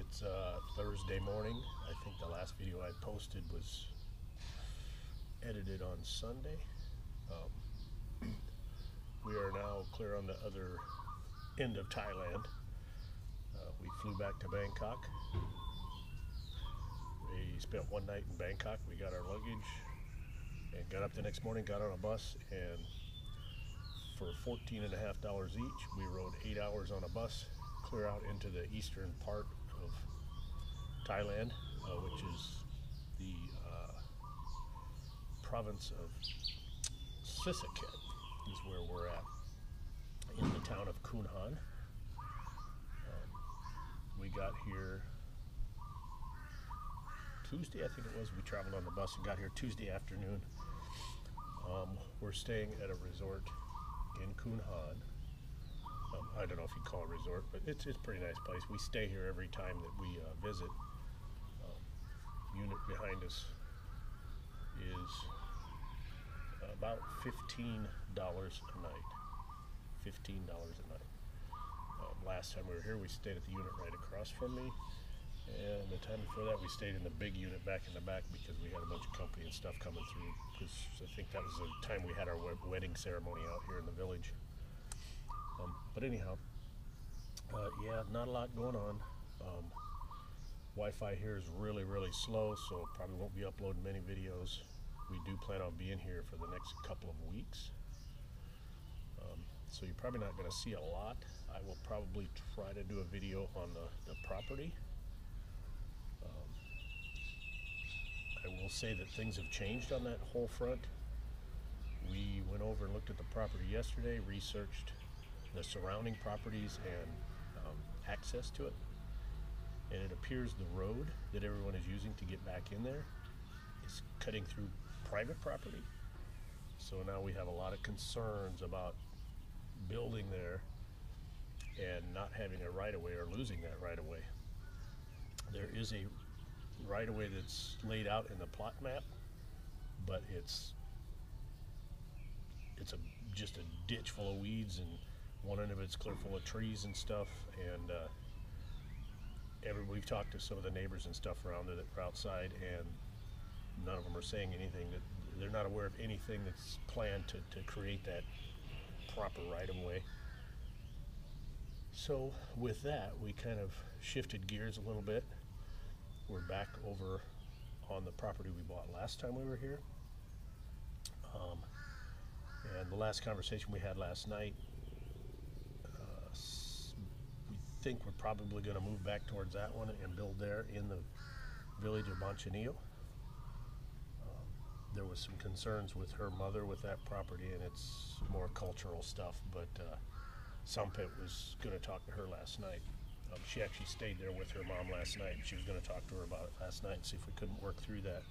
It's Thursday morning. I think the last video I posted was edited on Sunday. We are now clear on the other end of Thailand. We flew back to Bangkok. We spent one night in Bangkok. We got our luggage and got up the next morning, got on a bus, and for $14.50 each, we rode 8 hours on a bus clear out into the eastern part of Thailand, which is the province of Sisaket is where we're at, in the town of Khun Han. We got here Tuesday, I think it was. We traveled on the bus and got here Tuesday afternoon. We're staying at a resort in Khun Han. I don't know if you'd call it a resort, but it's a pretty nice place. We stay here every time that we visit. Unit behind us is about $15 a night. $15 a night. Last time we were here, we stayed at the unit right across from me, and the time before that, we stayed in the big unit back in the back because we had a bunch of company and stuff coming through. Because I think that was the time we had our wedding ceremony out here in the village. But anyhow, yeah, not a lot going on. Wi-Fi here is really, really slow, so probably won't be uploading many videos. We do plan on being here for the next couple of weeks. So you're probably not going to see a lot. I will probably try to do a video on the property. I will say that things have changed on that whole front. We went over and looked at the property yesterday, researched the surrounding properties and access to it, and it appears the road that everyone is using to get back in there is cutting through private property. So now we have a lot of concerns about building there and not having a right-of-way or losing that right-of-way. There is a right-of-way that's laid out in the plot map, but it's just a ditch full of weeds, and one end of it's clear full of trees and stuff, and we've talked to some of the neighbors and stuff around there that were outside, and none of them are saying anything, that they're not aware of anything that's planned to create that proper right-of-way. So with that, we kind of shifted gears a little bit. We're back over on the property we bought last time we were here. And the last conversation we had last night, we think we're probably going to move back towards that one and build there in the village of Banchanio. There was some concerns with her mother with that property, and it's more cultural stuff, but Sampit was going to talk to her last night. She actually stayed there with her mom last night. She was going to talk to her about it last night and see if we couldn't work through that.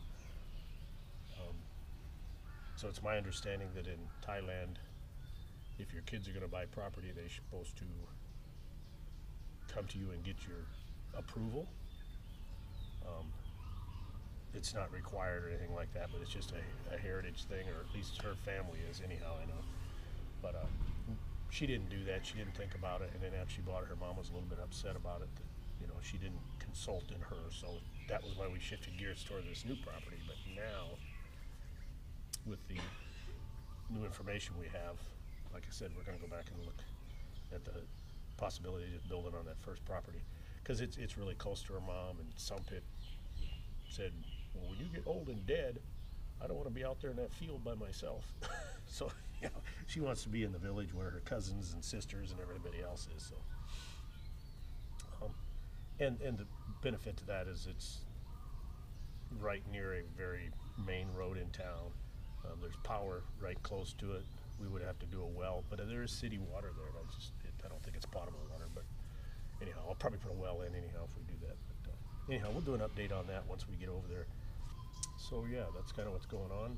So it's my understanding that in Thailand, if your kids are going to buy property, they're supposed to come to you and get your approval. It's not required or anything like that, but it's just a heritage thing, or at least her family is anyhow, I know. But she didn't do that. She didn't think about it, and then after she bought it, her mom was a little bit upset about it, that, you know, she didn't consult in her. So that was why we shifted gears toward this new property. But now, with the new information we have, like I said, we're going to go back and look at the possibility of building on that first property, because it's really close to her mom. And Sampit said, well, when you get old and dead, I don't want to be out there in that field by myself. So, you know, she wants to be in the village where her cousins and sisters and everybody else is. So, and the benefit to that is it's right near a very main road in town. There's power right close to it. We would have to do a well, but there is city water there. I don't think it's potable water, but anyhow, I'll probably put a well in anyhow if we do that. But anyhow, we'll do an update on that once we get over there. So yeah, that's kind of what's going on.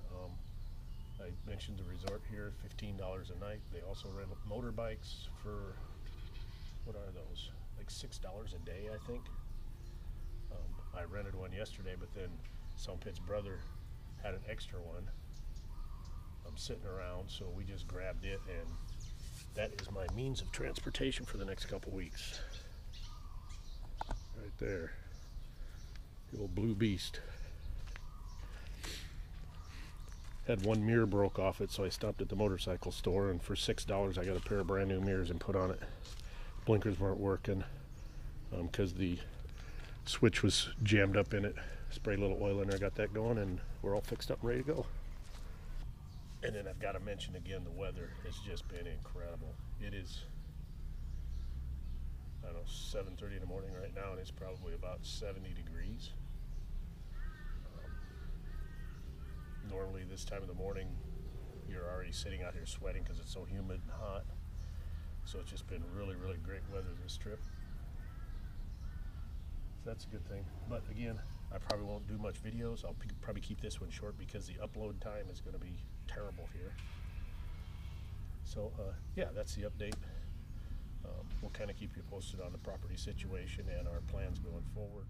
I mentioned the resort here, $15 a night. They also rent motorbikes for, what are those? Like $6 a day, I think. I rented one yesterday, but then Sampit's brother had an extra one sitting around, so we just grabbed it, and that is my means of transportation for the next couple weeks. right there. The old blue beast. Had one mirror broke off it, so I stopped at the motorcycle store, and for $6 I got a pair of brand new mirrors and put on it. Blinkers weren't working because the switch was jammed up in it. Sprayed a little oil in there, got that going, and we're all fixed up and ready to go. And then I've got to mention again, the weather has just been incredible. It is, I don't know, 7:30 in the morning right now, and it's probably about 70 degrees. Normally this time of the morning, you're already sitting out here sweating because it's so humid and hot. So it's just been really, really great weather this trip. So that's a good thing. But again, I probably won't do much videos. I'll probably keep this one short because the upload time is going to be terrible here. So yeah, that's the update. We'll kind of keep you posted on the property situation and our plans going forward.